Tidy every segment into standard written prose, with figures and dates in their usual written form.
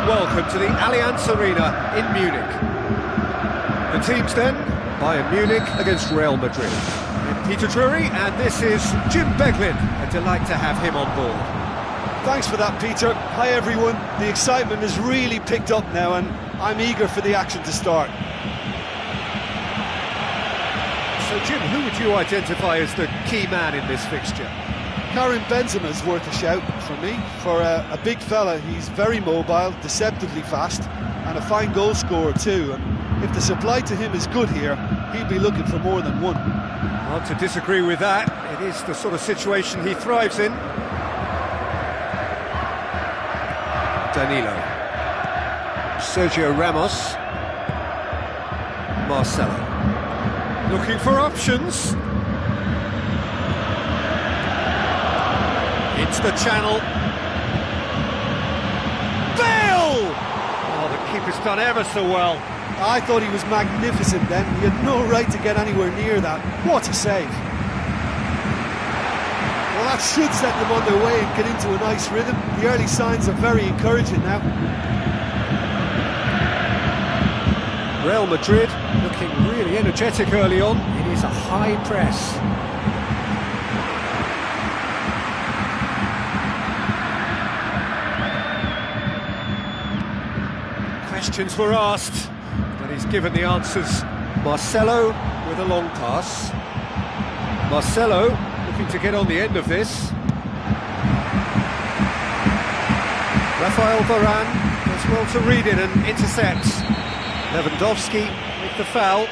warm welcome to the Allianz Arena in Munich. The teams then, Bayern Munich against Real Madrid. I'm Peter Drury, and this is Jim Beglin. A delight to have him on board. Thanks for that, Peter. Hi everyone. The excitement has really picked up now, and I'm eager for the action to start. So Jim, who would you identify as the key man in this fixture? Karim Benzema's worth a shout for me. For a big fella, he's very mobile, deceptively fast, and a fine goal scorer too. And if the supply to him is good here, he'll be looking for more than one. Hard to disagree with that. It is the sort of situation he thrives in. Danilo. Sergio Ramos. Marcelo. Looking for options. Into the channel. Bale! Oh, the keeper's done ever so well. I thought he was magnificent then. He had no right to get anywhere near that. What a save. Well, that should set them on their way and get into a nice rhythm. The early signs are very encouraging now. Real Madrid looking really energetic early on. It is a high press. Questions were asked, but he's given the answers. Marcelo with a long pass. Marcelo looking to get on the end of this. Rafael Varane does well to read it and intercepts. Lewandowski with the foul.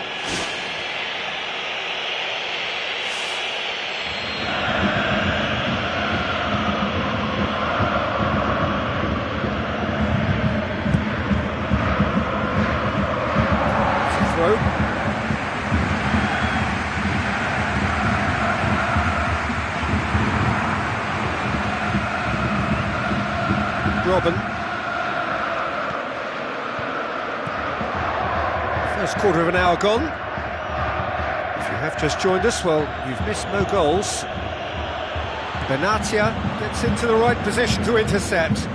Throw. Robin. First quarter of an hour gone. If you have just joined us, well, you've missed no goals. Benatia gets into the right position to intercept.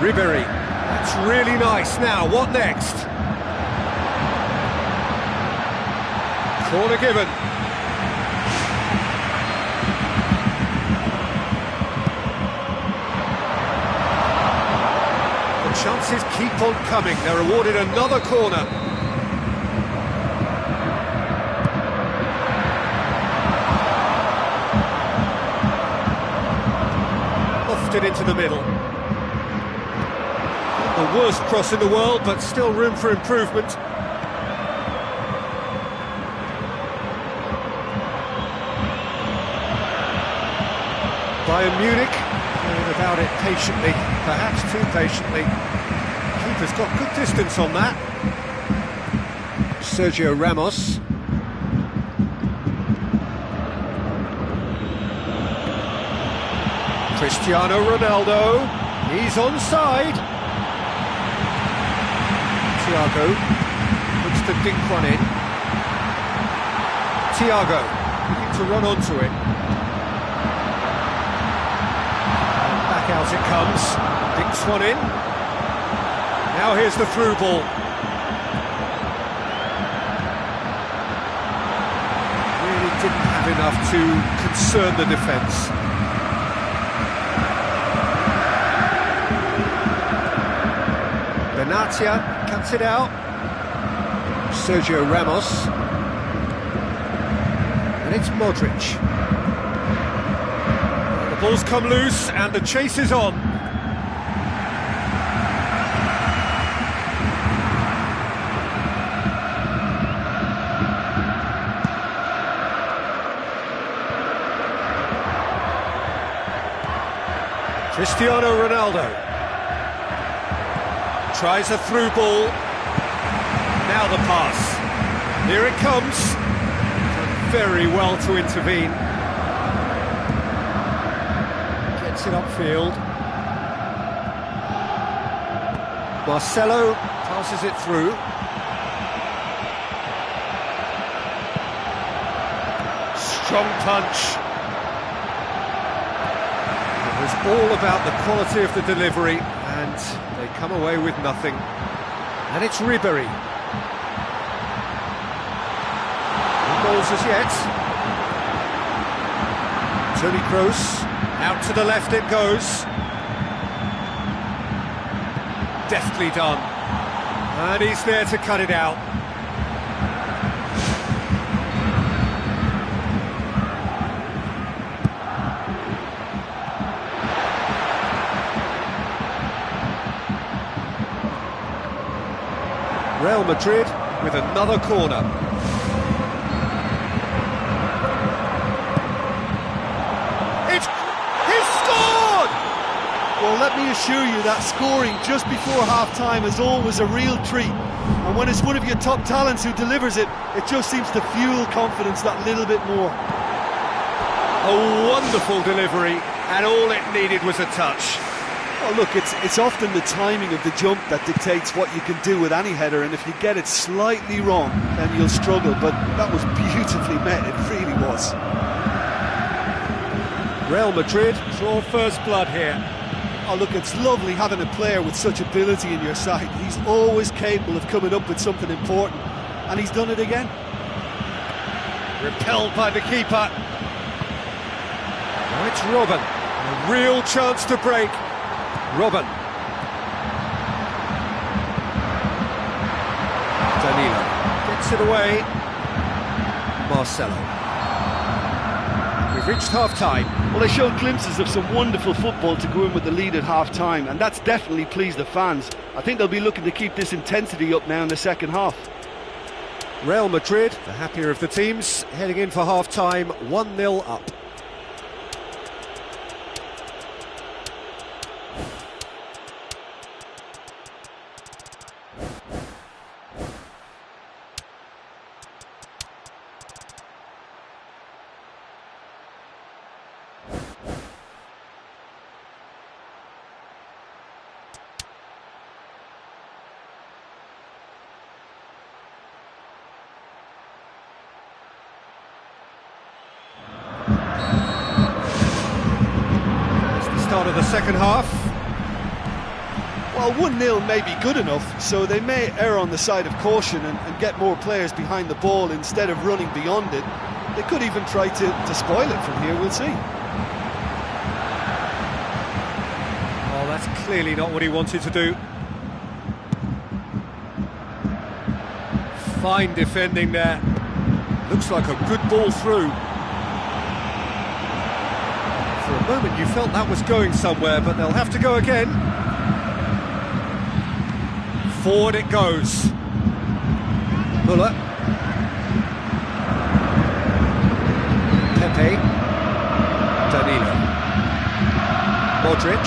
Ribéry, that's really nice. Now, what next? Corner given. The chances keep on coming. They're awarded another corner. Lofted into the middle. The worst cross in the world, but still room for improvement. Bayern Munich going about it patiently, perhaps too patiently. Keeper's got good distance on that. Sergio Ramos. Cristiano Ronaldo. He's onside. Thiago looks to dink one in. Thiago looking to run onto it. And back out it comes. Dinks one in. Now here's the through ball. Really didn't have enough to concern the defence. Benatia cuts it out. Sergio Ramos. And it's Modric. The ball's come loose and the chase is on. Cristiano Ronaldo. Tries a through ball. Now the pass. Here it comes. Done very well to intervene. Gets it upfield. Marcelo passes it through. Strong punch. It was all about the quality of the delivery. and they come away with nothing. And it's Ribery. No goals as yet. Tony Kroos, out to the left it goes. Deftly done. And he's there to cut it out. Real Madrid with another corner. He's scored! Well, let me assure you that scoring just before half-time is always a real treat. And when it's one of your top talents who delivers it, it just seems to fuel confidence that little bit more. A wonderful delivery, and all it needed was a touch. Well, look, it's often the timing of the jump that dictates what you can do with any header, and if you get it slightly wrong, then you'll struggle, but that was beautifully met, it really was. Real Madrid draw first blood here. Oh, look, it's lovely having a player with such ability in your side. He's always capable of coming up with something important, and he's done it again. Repelled by the keeper. Now it's Robben, a real chance to break. Robben. Danilo gets it away. Marcelo. We've reached half-time. Well, they showed glimpses of some wonderful football to go in with the lead at half-time, and that's definitely pleased the fans. I think they'll be looking to keep this intensity up now in the second half. Real Madrid, the happier of the teams, heading in for half-time, 1-0 up. Start of the second half. Well, 1-0 may be good enough, so they may err on the side of caution and get more players behind the ball instead of running beyond it. They could even try to spoil it from here, we'll see. Oh, that's clearly not what he wanted to do. Fine defending there. Looks like a good ball through. For a moment you felt that was going somewhere, but they'll have to go again. Forward it goes. Müller. Pepe. Danilo. Modric.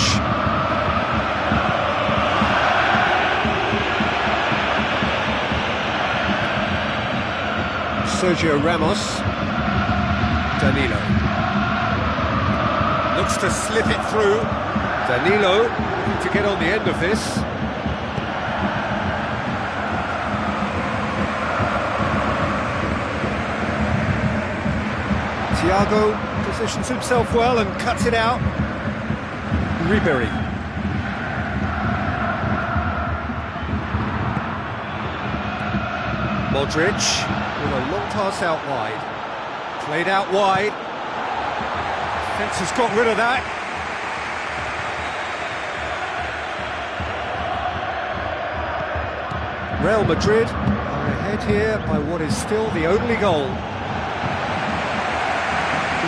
Sergio Ramos. Danilo. Looks to slip it through. Danilo looking to get on the end of this. Thiago positions himself well and cuts it out. Ribery. Modric with a long pass out wide. Played out wide. Defence has got rid of that. Real Madrid are ahead here by what is still the only goal.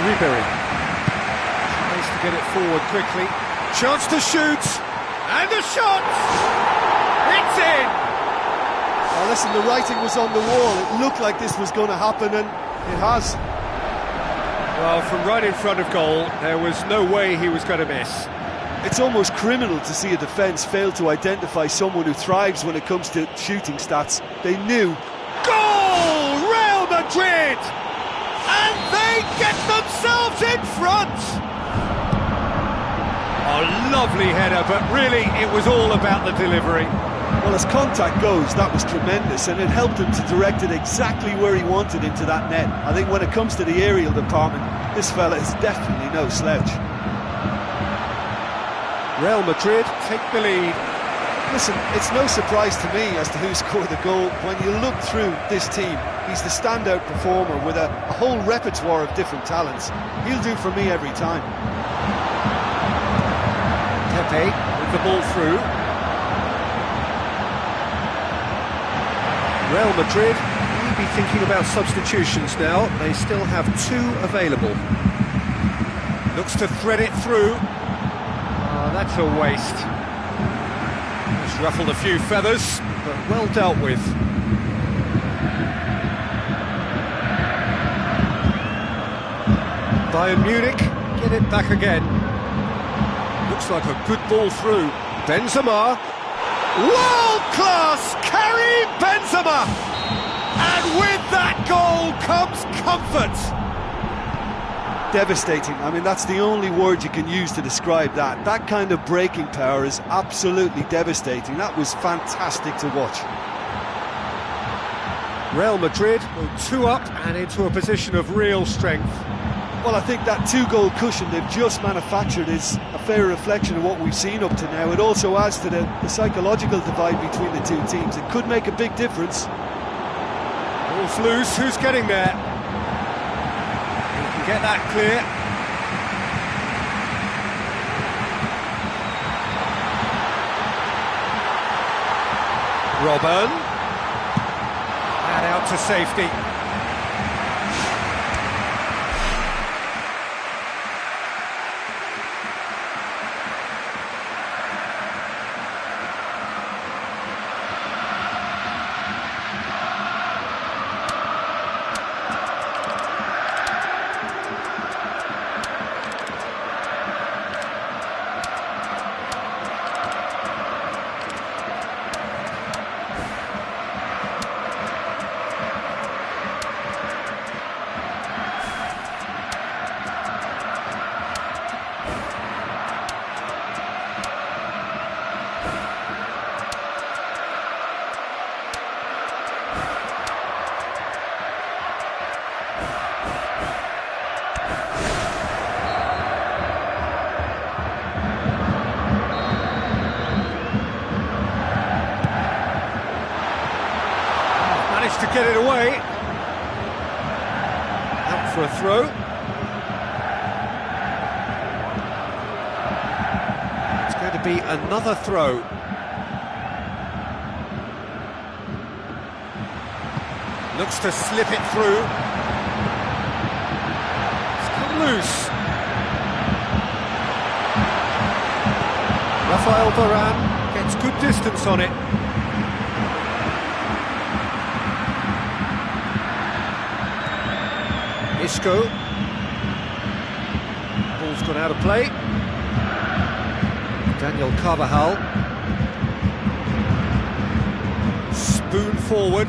Ribery tries to get it forward quickly. Chance to shoot, and the shot! It's in! Well, listen, the writing was on the wall. It looked like this was going to happen, and it has. Well, from right in front of goal, there was no way he was going to miss. It's almost criminal to see a defence fail to identify someone who thrives when it comes to shooting stats. They knew. Goal! Real Madrid! And they get themselves in front! A lovely header, but really it was all about the delivery. Well, as contact goes, that was tremendous, and it helped him to direct it exactly where he wanted into that net. I think when it comes to the aerial department, this fella is definitely no slouch. Real Madrid take the lead. Listen, it's no surprise to me as to who scored the goal. When you look through this team, he's the standout performer with a whole repertoire of different talents. He'll do for me every time. Pepe with the ball through. Real Madrid will be thinking about substitutions now. They still have 2 available. Looks to thread it through. Oh, that's a waste. He's ruffled a few feathers, but well dealt with. Bayern Munich get it back again. Looks like a good ball through. Benzema. World-class Karim Benzema! And with that goal comes comfort. Devastating. I mean, that's the only word you can use to describe that. That kind of breaking power is absolutely devastating. That was fantastic to watch. Real Madrid go 2 up and into a position of real strength. Well, I think that 2-goal cushion they've just manufactured is a fair reflection of what we've seen up to now. It also adds to the psychological divide between the two teams. It could make a big difference. Ball's loose, who's getting there? He can get that clear. Robben. And out to safety. To get it away. Out for a throw. It's going to be another throw. Looks to slip it through. It's come loose. Rafael Varane gets good distance on it. Isco. Ball's gone out of play. Daniel Carvajal. Spoon forward.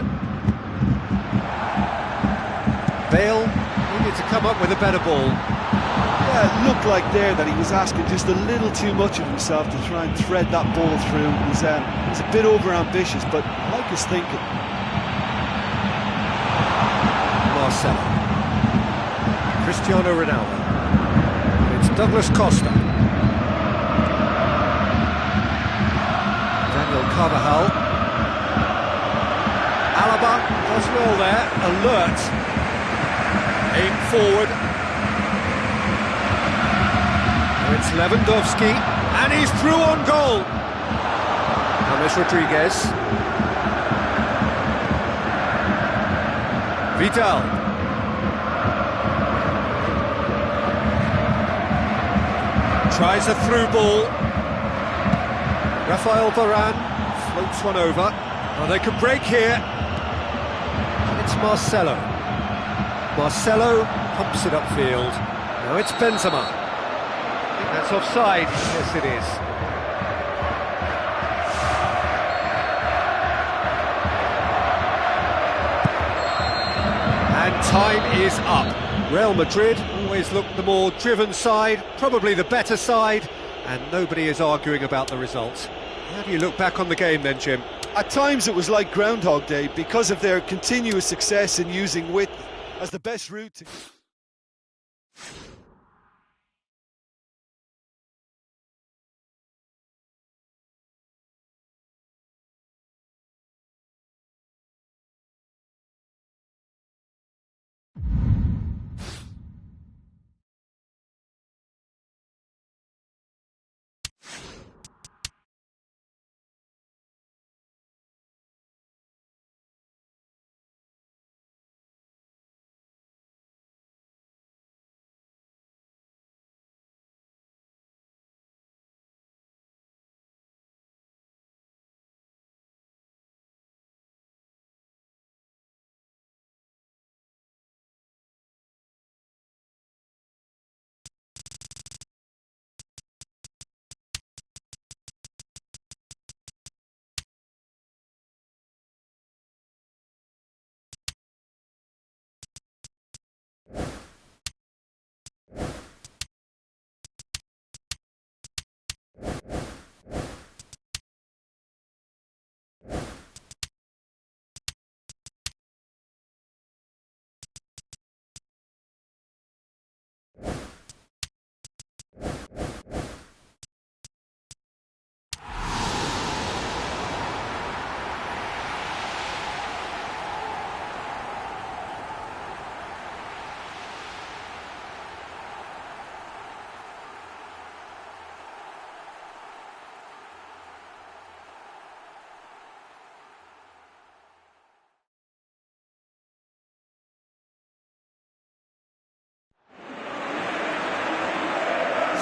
Bale needed to come up with a better ball. Yeah, it looked like there that he was asking just a little too much of himself to try and thread that ball through. It was a bit over-ambitious, but I like his thinking. Marcelo. Cristiano Ronaldo. It's Douglas Costa. Daniel Carvajal. Alaba does well there, alert. Aim forward. It's Lewandowski, and he's through on goal. James Rodriguez. Vidal. Tries a through ball. Rafael Varane floats one over. Well, they could break here. And it's Marcelo. Marcelo pumps it upfield. Now it's Benzema. I think that's offside. Yes, it is. And time is up. Real Madrid always look the more driven side, probably the better side, and nobody is arguing about the results. How do you look back on the game then, Jim? At times it was like Groundhog Day because of their continuous success in using width as the best route to...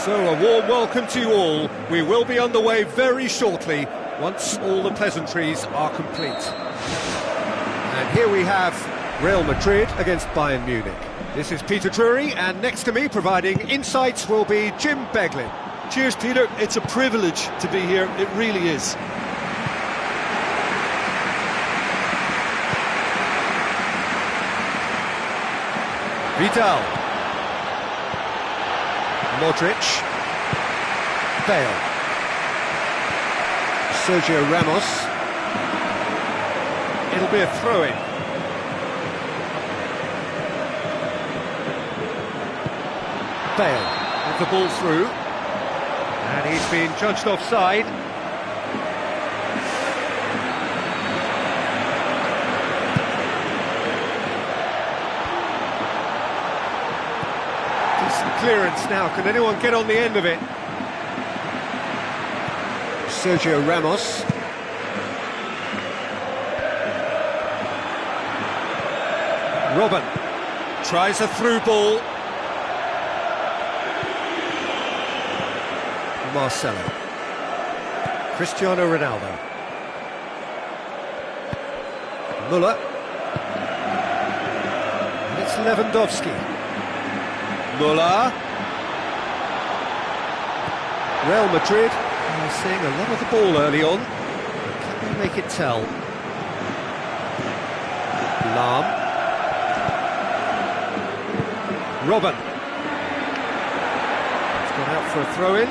So a warm welcome to you all. We will be underway very shortly once all the pleasantries are complete. And here we have Real Madrid against Bayern Munich. This is Peter Drury, and next to me providing insights will be Jim Beglin. Cheers, Peter. It's a privilege to be here. It really is. Vidal. Modric. Bale. Sergio Ramos. It'll be a throw-in. Bale with the ball through. And he's been judged offside. Decent clearance now. Can anyone get on the end of it? Sergio Ramos. Robin tries a through ball. Marcelo. Cristiano Ronaldo. Müller. And it's Lewandowski. Müller. Real Madrid are seeing a lot of the ball early on. Can they make it tell? Lahm. Robin. It's gone out for a throw-in.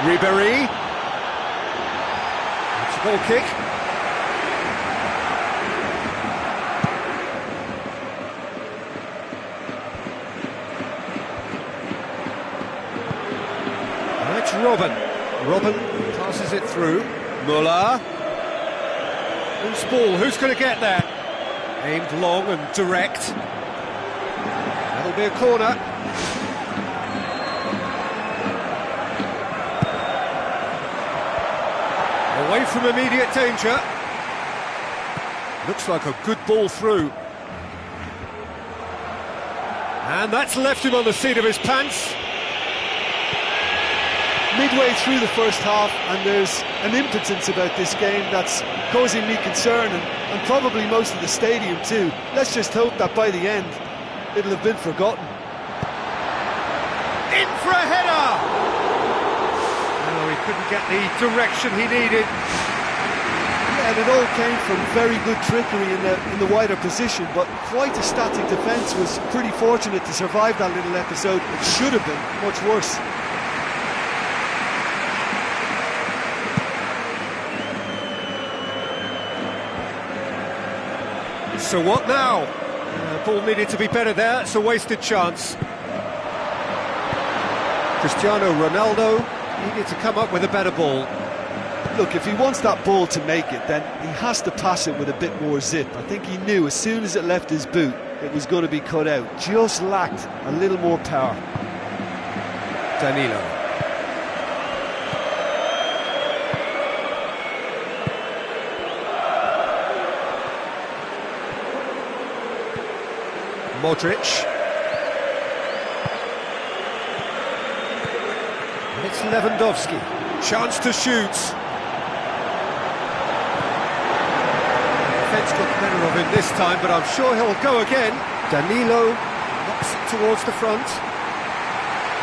Ribéry. It's a goal kick. That's Robin. Robin passes it through. Müller. Loose ball. Who's going to get that? Aimed long and direct. That'll be a corner. Away from immediate danger. Looks like a good ball through. And that's left him on the seat of his pants. Midway through the first half, and there's an impotence about this game that's causing me concern, and probably most of the stadium too. Let's just hope that by the end, it'll have been forgotten. In for a header! He couldn't get the direction he needed. Yeah, and it all came from very good trickery in the wider position, but quite a static defence. Was pretty fortunate to survive that little episode. It should have been much worse. So what now? Ball needed to be better there. It's a wasted chance. Cristiano Ronaldo needed to come up with a better ball. Look, if he wants that ball to make it, then he has to pass it with a bit more zip. I think he knew as soon as it left his boot, it was going to be cut out. Just lacked a little more power. Danilo. Modric. And it's Lewandowski. Chance to shoot. Defence got the better of him this time, but I'm sure he'll go again. Danilo knocks it towards the front.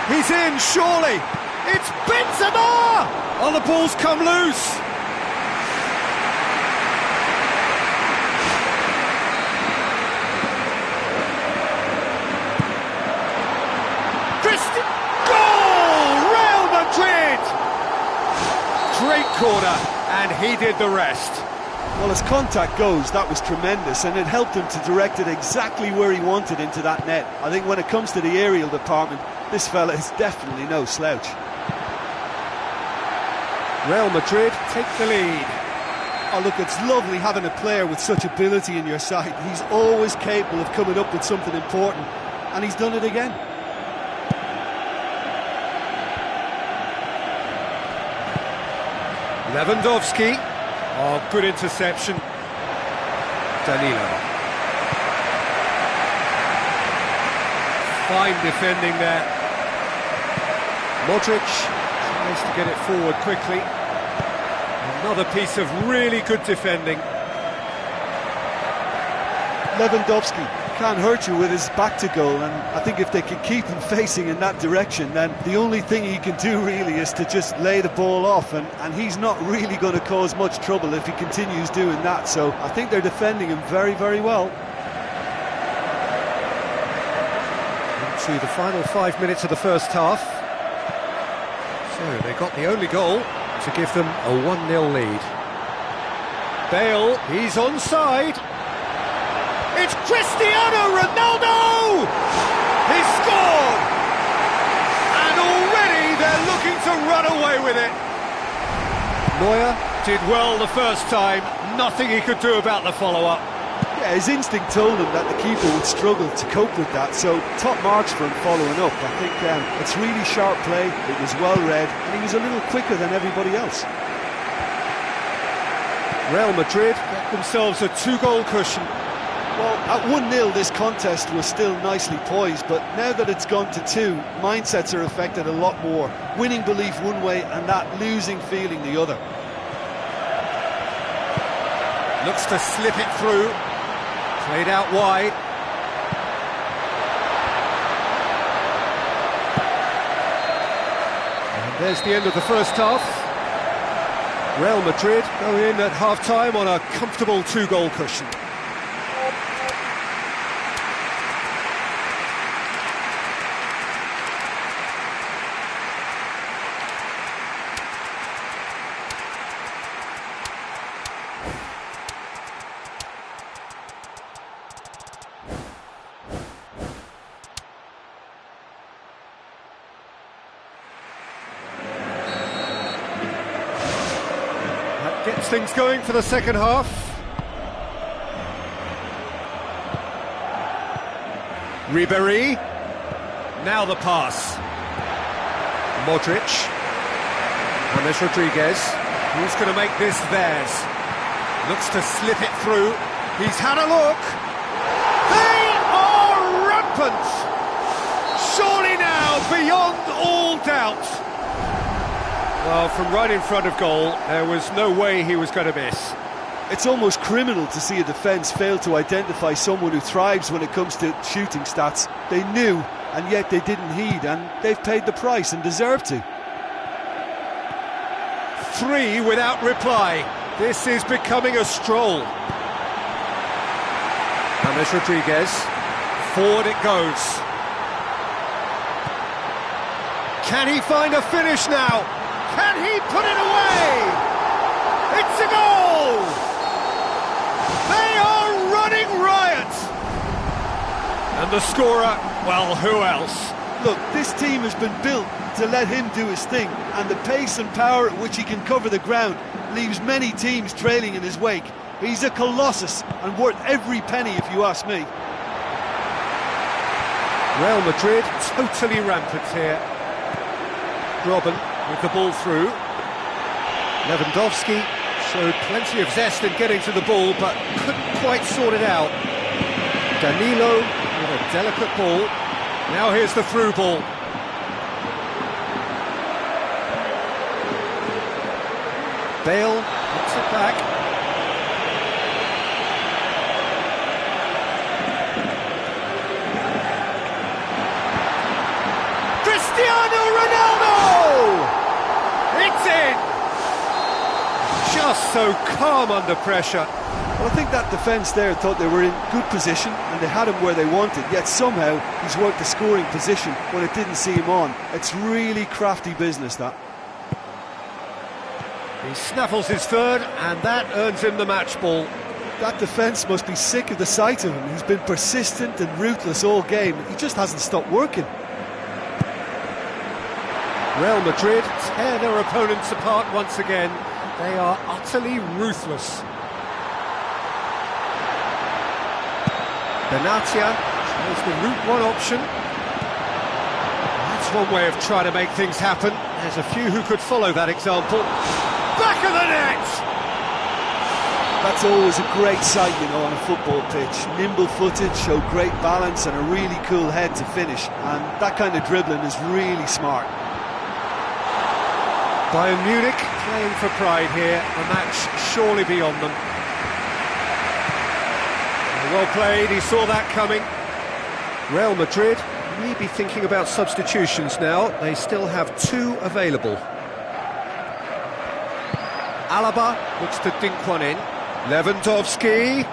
He's in, surely. It's Benzema! Oh, the ball's come loose. Great corner, and he did the rest. Well, as contact goes, that was tremendous, and it helped him to direct it exactly where he wanted into that net. I think when it comes to the aerial department, this fella is definitely no slouch. Real Madrid take the lead. Oh, look, it's lovely having a player with such ability in your side. He's always capable of coming up with something important, and he's done it again. Lewandowski. Oh, good interception. Danilo. Fine defending there. Modric tries to get it forward quickly. Another piece of really good defending. Lewandowski can't hurt you with his back to goal, and I think if they can keep him facing in that direction, then the only thing he can do really is to just lay the ball off, and he's not really going to cause much trouble if he continues doing that. So I think they're defending him very, very well. Into the final 5 minutes of the first half. So they got the only goal to give them a 1-0 lead. Bale, he's onside. It's Cristiano Ronaldo! He's scored! And already they're looking to run away with it. Neuer did well the first time, nothing he could do about the follow-up. Yeah, his instinct told him that the keeper would struggle to cope with that, so top marks for him following up. I think it's really sharp play, it was well read, and he was a little quicker than everybody else. Real Madrid get themselves a 2-goal cushion. Well, at 1-0 this contest was still nicely poised, but now that it's gone to 2, mindsets are affected a lot more. Winning belief one way and that losing feeling the other. Looks to slip it through. Played out wide. And there's the end of the first half. Real Madrid go in at half-time on a comfortable 2-goal cushion. Gets things going for the second half. Ribéry. Now the pass. Modric. James Rodriguez. Who's going to make this theirs? Looks to slip it through. He's had a look. They are rampant! Surely now, beyond all doubt. Well, from right in front of goal, there was no way he was going to miss. It's almost criminal to see a defence fail to identify someone who thrives when it comes to shooting stats. They knew, and yet they didn't heed, and they've paid the price and deserve to. 3 without reply. This is becoming a stroll. James Rodriguez. Forward it goes. Can he find a finish now? Can he put it away? It's a goal! They are running riot! And the scorer, well, who else? Look, this team has been built to let him do his thing, and the pace and power at which he can cover the ground leaves many teams trailing in his wake. He's a colossus and worth every penny, if you ask me. Real Madrid totally rampant here. Robben with the ball through. Lewandowski showed plenty of zest in getting to the ball, but couldn't quite sort it out. Danilo with a delicate ball. Now here's the through ball. Bale puts it back. Cristiano Ronaldo! It's in! Just so calm under pressure. Well, I think that defence there thought they were in good position and they had him where they wanted, yet somehow he's worked the scoring position when it didn't see him on. It's really crafty business, that. He snaffles his third, and that earns him the match ball. That defence must be sick of the sight of him. He's been persistent and ruthless all game. He just hasn't stopped working. Real Madrid tear their opponents apart once again. They are utterly ruthless. Benatia chose the route one option. That's one way of trying to make things happen. There's a few who could follow that example. Back of the net! That's always a great sight, you know, on a football pitch. Nimble-footed, show great balance and a really cool head to finish. And that kind of dribbling is really smart. Bayern Munich playing for pride here, a match surely beyond them. Well played, he saw that coming. Real Madrid may be thinking about substitutions now. They still have 2 available. Alaba looks to dink one in. Lewandowski.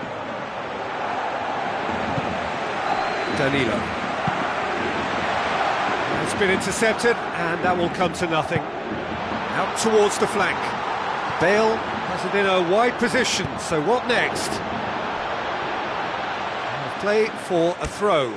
Danilo. It's been intercepted, and that will come to nothing. Out towards the flank. Bale has it in a wide position, so what next? Play for a throw.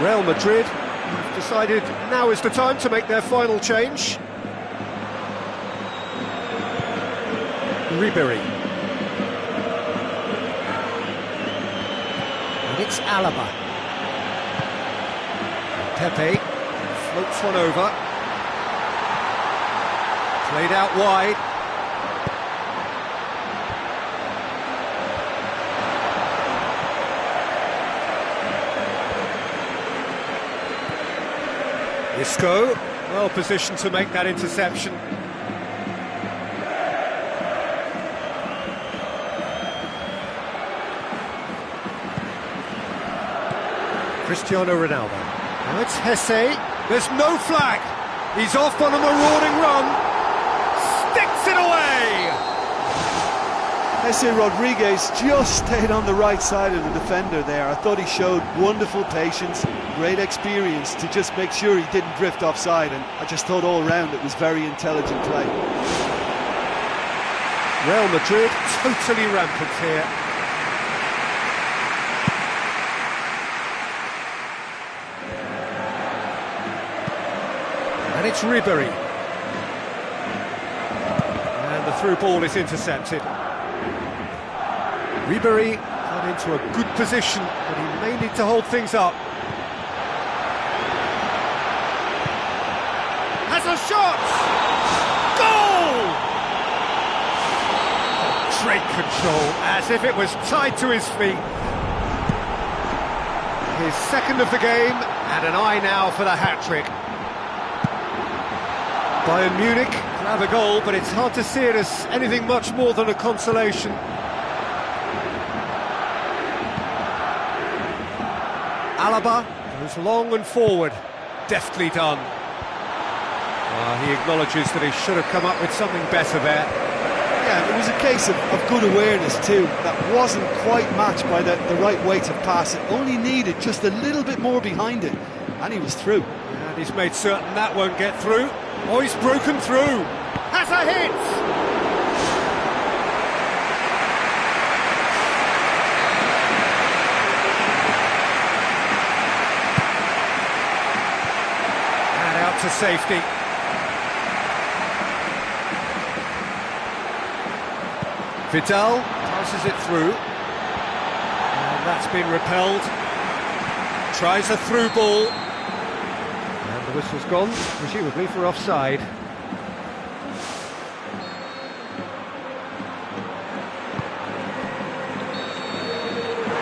Real Madrid have decided now is the time to make their final change. Ribery. And it's Alaba. Pepe floats one over. Played out wide. Isco, well positioned to make that interception. Cristiano Ronaldo. Now it's Hesse. There's no flag. He's off on a marauding run. Sticks it away! Jesse Rodriguez just stayed on the right side of the defender there. I thought he showed wonderful patience, great experience to just make sure he didn't drift offside, and I just thought all round it was very intelligent play. Real Madrid totally rampant here. And it's Ribery. And the through ball is intercepted. Ribery got into a good position, but he may need to hold things up. Has a shot! Goal! Great control, as if it was tied to his feet. His second of the game, and an eye now for the hat-trick. Bayern Munich grab a goal, but it's hard to see it as anything much more than a consolation. Alaba goes long and forward, deftly done. He acknowledges that he should have come up with something better there. Yeah, it was a case of good awareness too. That wasn't quite matched by the right weight of pass. It only needed just a little bit more behind it, and he was through. And he's made certain that won't get through. Oh, he's broken through. Has a hit! To safety. Vidal passes it through, and that's been repelled. Tries a through ball, and the whistle's gone, presumably for offside.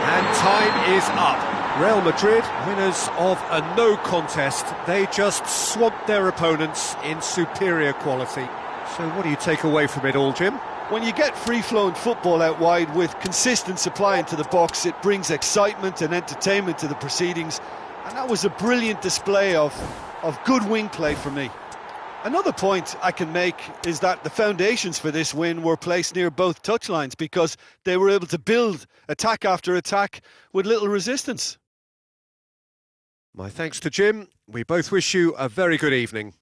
And time is up. Real Madrid, winners of a no contest. They just swamped their opponents in superior quality. So what do you take away from it all, Jim? When you get free-flowing football out wide with consistent supply into the box, it brings excitement and entertainment to the proceedings. And that was a brilliant display of good wing play for me. Another point I can make is that the foundations for this win were placed near both touchlines because they were able to build attack after attack with little resistance. My thanks to Jim. We both wish you a very good evening.